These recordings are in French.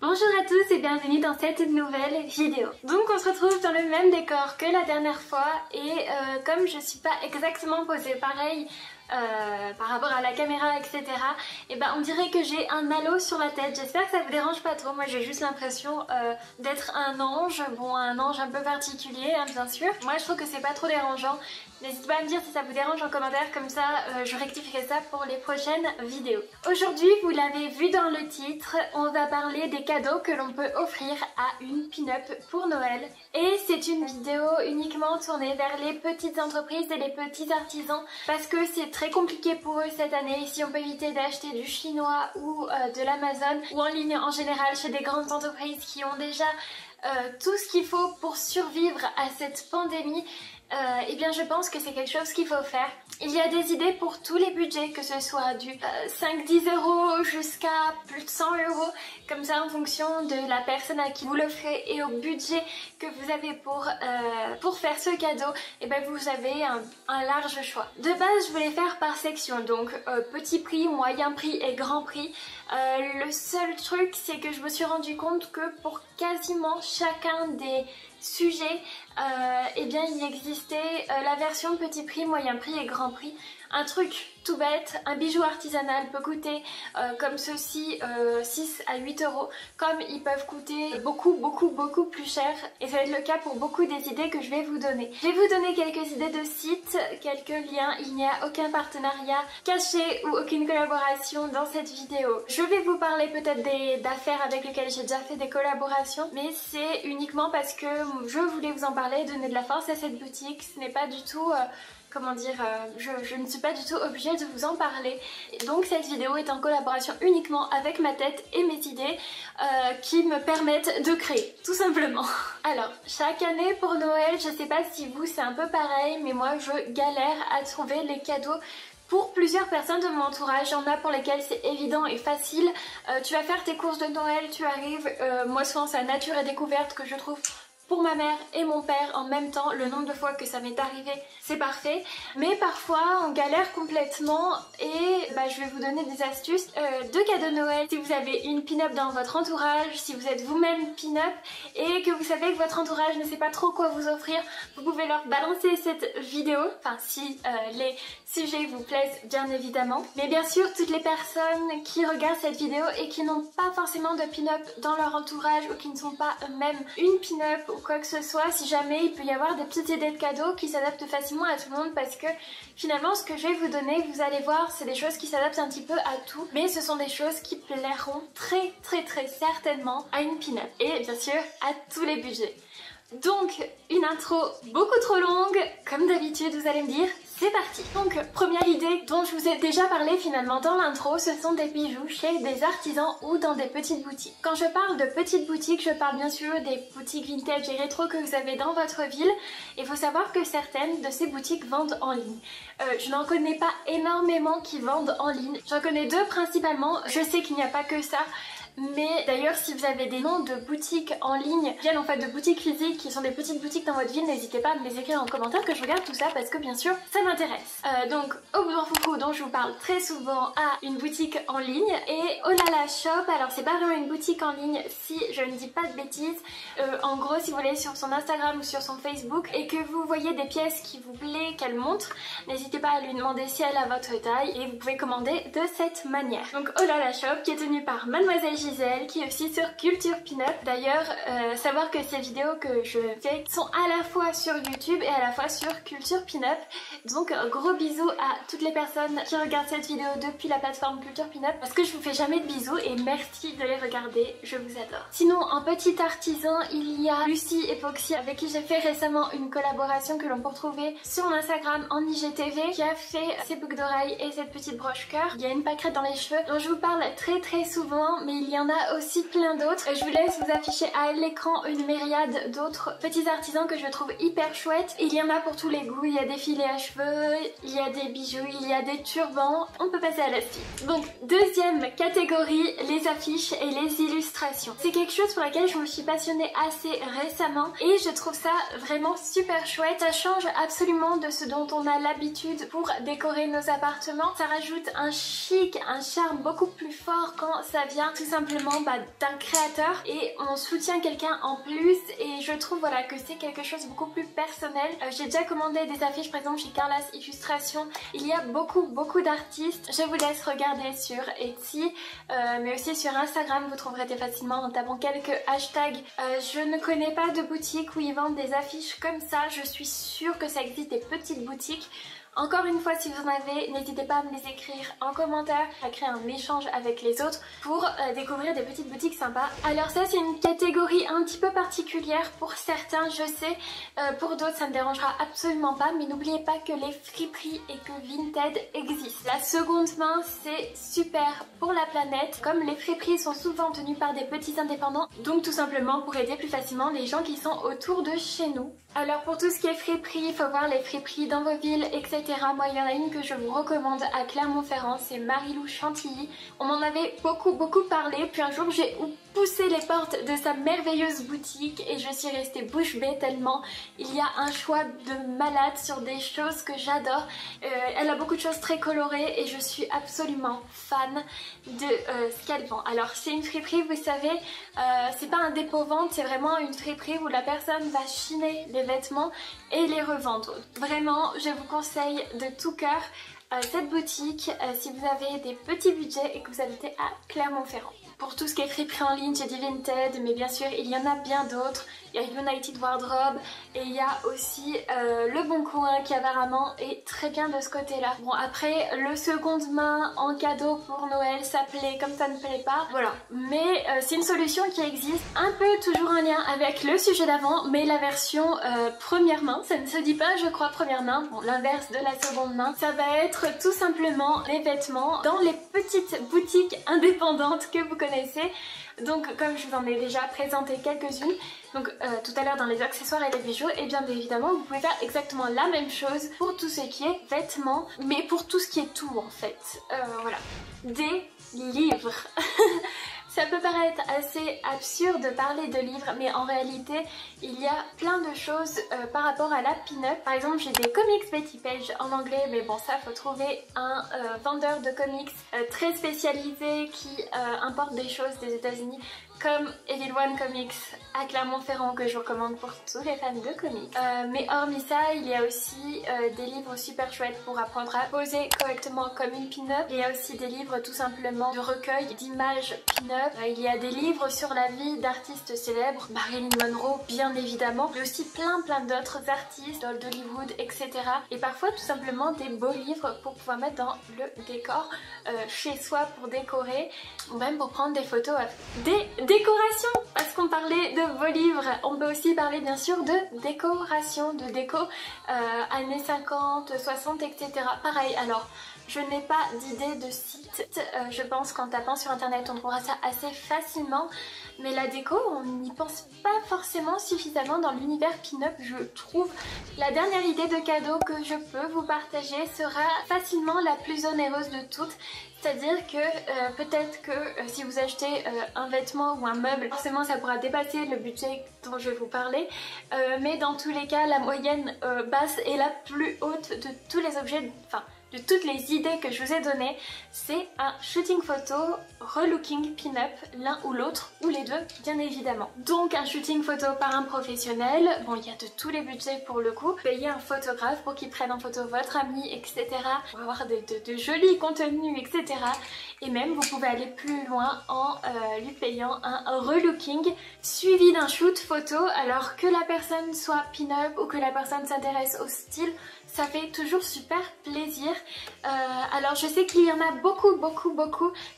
Bonjour à tous et bienvenue dans cette nouvelle vidéo. Donc on se retrouve dans le même décor que la dernière fois et comme je suis pas exactement posée pareil par rapport à la caméra etc, et ben on dirait que j'ai un halo sur la tête. J'espère que ça vous dérange pas trop. Moi j'ai juste l'impression d'être un ange, bon un ange un peu particulier hein, bien sûr. Moi je trouve que c'est pas trop dérangeant. N'hésitez pas à me dire si ça vous dérange en commentaire, comme ça je rectifierai ça pour les prochaines vidéos. Aujourd'hui, vous l'avez vu dans le titre, on va parler des cadeaux que l'on peut offrir à une pin-up pour Noël. Et c'est une vidéo uniquement tournée vers les petites entreprises et les petits artisans parce que c'est très compliqué pour eux cette année. Si on peut éviter d'acheter du chinois ou de l'Amazon ou en ligne en général chez des grandes entreprises qui ont déjà tout ce qu'il faut pour survivre à cette pandémie, eh bien je pense que c'est quelque chose qu'il faut faire. Il y a des idées pour tous les budgets, que ce soit du 5-10 € jusqu'à plus de 100 €, comme ça en fonction de la personne à qui vous l'offrez et au budget que vous avez pour faire ce cadeau, et ben vous avez un large choix. De base je voulais faire par section, donc petit prix, moyen prix et grand prix. Le seul truc c'est que je me suis rendu compte que pour quasiment chacun des sujets, eh bien il existait la version petit prix, moyen prix et grand prix. Un truc tout bête, un bijou artisanal peut coûter comme ceci 6 à 8 €, comme ils peuvent coûter beaucoup plus cher, et ça va être le cas pour beaucoup des idées que je vais vous donner. Je vais vous donner quelques idées de sites, quelques liens. Il n'y a aucun partenariat caché ou aucune collaboration dans cette vidéo. Je vais vous parler peut-être d'affaires avec lesquelles j'ai déjà fait des collaborations, mais c'est uniquement parce que je voulais vous en parler, donner de la force à cette boutique. Ce n'est pas du tout... comment dire, je ne suis pas du tout obligée de vous en parler. Donc cette vidéo est en collaboration uniquement avec ma tête et mes idées qui me permettent de créer, tout simplement. Alors, chaque année pour Noël, je sais pas si vous c'est un peu pareil, mais moi je galère à trouver les cadeaux pour plusieurs personnes de mon entourage. Il y en a pour lesquelles c'est évident et facile. Tu vas faire tes courses de Noël, tu arrives, moi souvent c'est à Nature et Découverte que je trouve pour ma mère et mon père en même temps. Le nombre de fois que ça m'est arrivé, c'est parfait. Mais parfois on galère complètement et je vais vous donner des astuces de cadeaux de Noël. Si vous avez une pin-up dans votre entourage, si vous êtes vous-même pin-up et que vous savez que votre entourage ne sait pas trop quoi vous offrir, vous pouvez leur balancer cette vidéo, enfin si les sujets vous plaisent bien évidemment. Mais bien sûr, toutes les personnes qui regardent cette vidéo et qui n'ont pas forcément de pin-up dans leur entourage ou qui ne sont pas eux-mêmes une pin-up ou quoi que ce soit, si jamais il peut y avoir des petites idées de cadeaux qui s'adaptent facilement à tout le monde, parce que finalement ce que je vais vous donner, vous allez voir, c'est des choses qui s'adaptent un petit peu à tout, mais ce sont des choses qui plairont très certainement à une pin-up et bien sûr à tous les budgets. Donc une intro beaucoup trop longue, comme d'habitude vous allez me dire, c'est parti. Donc première idée dont je vous ai déjà parlé finalement dans l'intro, ce sont des bijoux chez des artisans ou dans des petites boutiques. Quand je parle de petites boutiques, je parle bien sûr des boutiques vintage et rétro que vous avez dans votre ville. Il faut savoir que certaines de ces boutiques vendent en ligne. Je n'en connais pas énormément qui vendent en ligne, j'en connais deux principalement. Je sais qu'il n'y a pas que ça, mais d'ailleurs si vous avez des noms de boutiques en ligne, viennent en fait de boutiques physiques qui sont des petites boutiques dans votre ville, n'hésitez pas à me les écrire en commentaire que je regarde tout ça parce que bien sûr ça m'intéresse. Donc Au Boudoir Foucault dont je vous parle très souvent a une boutique en ligne, et Oh là là Shop, alors c'est pas vraiment une boutique en ligne si je ne dis pas de bêtises. En gros si vous allez sur son Instagram ou sur son Facebook et que vous voyez des pièces qui vous plaît qu'elle montre, n'hésitez pas à lui demander si elle a votre taille et vous pouvez commander de cette manière. Donc Oh là là Shop qui est tenue par Mademoiselle Gisèle, qui est aussi sur Culture Pin-Up. D'ailleurs, savoir que ces vidéos que je fais sont à la fois sur YouTube et à la fois sur Culture Pin-Up. Donc gros bisous à toutes les personnes qui regardent cette vidéo depuis la plateforme Culture Pin-Up, parce que je vous fais jamais de bisous et merci de les regarder, je vous adore. Sinon en petit artisan, il y a Lucie Epoxy avec qui j'ai fait récemment une collaboration que l'on peut retrouver sur mon Instagram en IGTV, qui a fait ces boucles d'oreilles et cette petite broche cœur. Il y a une pâquerette dans les cheveux dont je vous parle très souvent, mais il y en a aussi plein d'autres. Je vous laisse vous afficher à l'écran une myriade d'autres petits artisans que je trouve hyper chouettes. Il y en a pour tous les goûts, il y a des filets à cheveux, il y a des bijoux, il y a des turbans. On peut passer à la suite. Donc deuxième catégorie, les affiches et les illustrations. C'est quelque chose pour laquelle je me suis passionnée assez récemment et je trouve ça vraiment super chouette. Ça change absolument de ce dont on a l'habitude pour décorer nos appartements. Ça rajoute un chic, un charme beaucoup plus fort quand ça vient tout simplement simplement d'un créateur et on soutient quelqu'un en plus, et je trouve voilà que c'est quelque chose de beaucoup plus personnel. J'ai déjà commandé des affiches par exemple chez Carlas Illustration. Il y a beaucoup d'artistes. Je vous laisse regarder sur Etsy mais aussi sur Instagram, vous trouverez très facilement en tapant quelques hashtags. Je ne connais pas de boutique où ils vendent des affiches comme ça. Je suis sûre que ça existe des petites boutiques. Encore une fois, si vous en avez, n'hésitez pas à me les écrire en commentaire, à créer un échange avec les autres pour découvrir des petites boutiques sympas. Alors ça, c'est une catégorie un petit peu particulière pour certains, je sais. Pour d'autres, ça ne me dérangera absolument pas. Mais n'oubliez pas que les friperies et que Vinted existent. La seconde main, c'est super pour la planète. Comme les friperies sont souvent tenues par des petits indépendants, donc tout simplement pour aider plus facilement les gens qui sont autour de chez nous. Alors pour tout ce qui est friperie, il faut voir les friperies dans vos villes, etc. Moi, il y en a une que je vous recommande à Clermont-Ferrand, c'est Marilou Chantilly. On m'en avait beaucoup parlé, puis un jour j'ai poussé les portes de sa merveilleuse boutique et je suis restée bouche bée tellement il y a un choix de malade sur des choses que j'adore. Elle a beaucoup de choses très colorées et je suis absolument fan de ce qu'elle vend. Alors c'est une friperie, vous savez, c'est pas un dépôt-vente, c'est vraiment une friperie où la personne va chiner les vêtements et les revendre. Vraiment, je vous conseille de tout cœur cette boutique si vous avez des petits budgets et que vous habitez à Clermont-Ferrand. Pour tout ce qui est friperie en ligne, j'ai dit Vinted, mais bien sûr il y en a bien d'autres. Il y a United Wardrobe et il y a aussi Le Bon Coin qui apparemment est très bien de ce côté-là. Bon, après le seconde main en cadeau pour Noël, ça plaît comme ça ne plaît pas, voilà. Mais c'est une solution qui existe, un peu toujours en lien avec le sujet d'avant, mais la version première main, ça ne se dit pas je crois première main, bon l'inverse de la seconde main, ça va être tout simplement les vêtements dans les petites boutiques indépendantes que vous connaissez. Donc comme je vous en ai déjà présenté quelques-unes, donc tout à l'heure dans les accessoires et les bijoux, et bien évidemment vous pouvez faire exactement la même chose pour tout ce qui est vêtements, mais pour tout ce qui est tout en fait. Voilà, des livres. Ça peut paraître assez absurde de parler de livres, mais en réalité, il y a plein de choses par rapport à la pin-up. Par exemple, j'ai des comics Betty Page en anglais, mais bon, ça, faut trouver un vendeur de comics très spécialisé qui importe des choses des États-Unis, comme Evil One Comics à Clermont-Ferrand que je recommande pour tous les fans de comics. Mais hormis ça, il y a aussi des livres super chouettes pour apprendre à poser correctement comme une pin-up. Il y a aussi des livres tout simplement de recueil d'images pin-up. Il y a des livres sur la vie d'artistes célèbres, Marilyn Monroe bien évidemment, mais aussi plein d'autres artistes d'Hollywood, etc. Et parfois tout simplement des beaux livres pour pouvoir mettre dans le décor chez soi pour décorer, ou même pour prendre des photos avec. Des décorations, parce qu'on parlait de vos livres, on peut aussi parler bien sûr de décoration, de déco années 50, 60, etc. Pareil, alors je n'ai pas d'idée de site, je pense qu'en tapant sur internet on trouvera ça assez facilement, mais la déco on n'y pense pas forcément suffisamment dans l'univers pin-up, je trouve. La dernière idée de cadeau que je peux vous partager sera facilement la plus onéreuse de toutes. C'est-à-dire que peut-être que si vous achetez un vêtement ou un meuble, forcément ça pourra dépasser le budget dont je vais vous parler. Mais dans tous les cas, la moyenne basse et la plus haute de tous les objets, enfin de toutes les idées que je vous ai données, c'est un shooting photo relooking pin-up, l'un ou l'autre, ou les deux bien évidemment. Donc un shooting photo par un professionnel, bon il y a de tous les budgets pour le coup, payez un photographe pour qu'il prenne en photo votre ami, etc. Pour avoir de jolis contenus, etc. Et même vous pouvez aller plus loin en lui payant un relooking suivi d'un shoot photo, alors que la personne soit pin-up ou que la personne s'intéresse au style, ça fait toujours super plaisir. Alors je sais qu'il y en a beaucoup.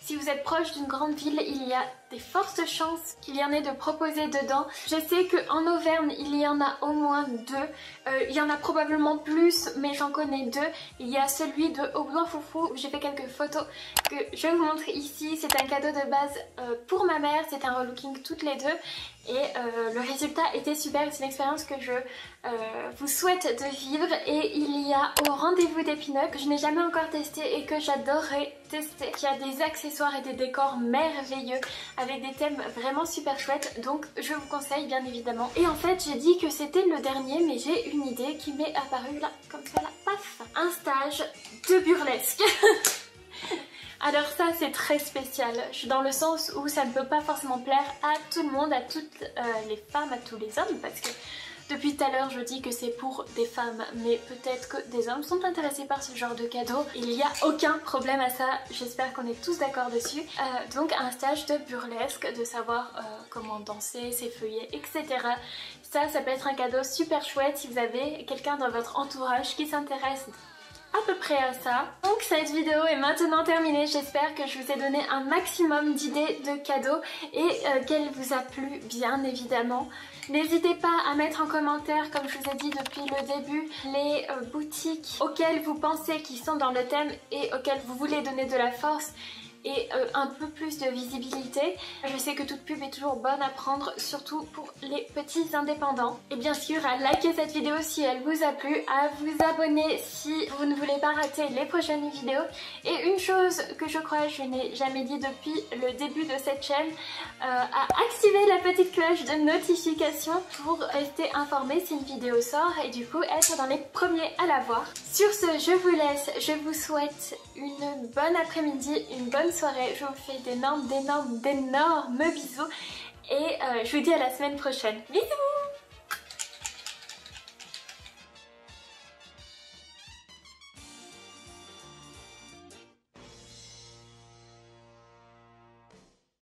Si vous êtes proche d'une grande ville, il y a des fortes chances qu'il y en ait de proposer dedans. Je sais qu'en Auvergne, il y en a au moins deux. Il y en a probablement plus, mais j'en connais deux. Il y a celui de Aubois-Foufou, où j'ai fait quelques photos que je vous montre ici. C'est un cadeau de base pour ma mère, c'est un relooking toutes les deux. Et le résultat était super, c'est une expérience que je vous souhaite de vivre. Et il y a au rendez-vous des pin-up que je n'ai jamais encore testé et que j'adorerais tester, qui a des accessoires et des décors merveilleux avec des thèmes vraiment super chouettes, donc je vous conseille bien évidemment. Et en fait j'ai dit que c'était le dernier, mais j'ai une idée qui m'est apparue là, comme ça là, paf, un stage de burlesque. Alors ça c'est très spécial, dans le sens où ça ne peut pas forcément plaire à tout le monde, à toutes les femmes, à tous les hommes, parce que depuis tout à l'heure je dis que c'est pour des femmes, mais peut-être que des hommes sont intéressés par ce genre de cadeau. Il n'y a aucun problème à ça, j'espère qu'on est tous d'accord dessus. Donc un stage de burlesque, de savoir comment danser, s'effeuiller, etc. Ça peut être un cadeau super chouette si vous avez quelqu'un dans votre entourage qui s'intéresse à peu près à ça. Donc cette vidéo est maintenant terminée, j'espère que je vous ai donné un maximum d'idées de cadeaux et qu'elle vous a plu bien évidemment. N'hésitez pas à mettre en commentaire, comme je vous ai dit depuis le début, les boutiques auxquelles vous pensez qui sont dans le thème et auxquelles vous voulez donner de la force et un peu plus de visibilité. Je sais que toute pub est toujours bonne à prendre, surtout pour les petits indépendants. Et bien sûr à liker cette vidéo si elle vous a plu, à vous abonner si vous ne voulez pas rater les prochaines vidéos. Et une chose que je crois je n'ai jamais dit depuis le début de cette chaîne, à activer la petite cloche de notification pour rester informé si une vidéo sort et du coup être dans les premiers à la voir. Sur ce, je vous laisse, je vous souhaite une bonne après-midi, une bonne soirée, je vous fais d'énormes bisous et je vous dis à la semaine prochaine. Bisous!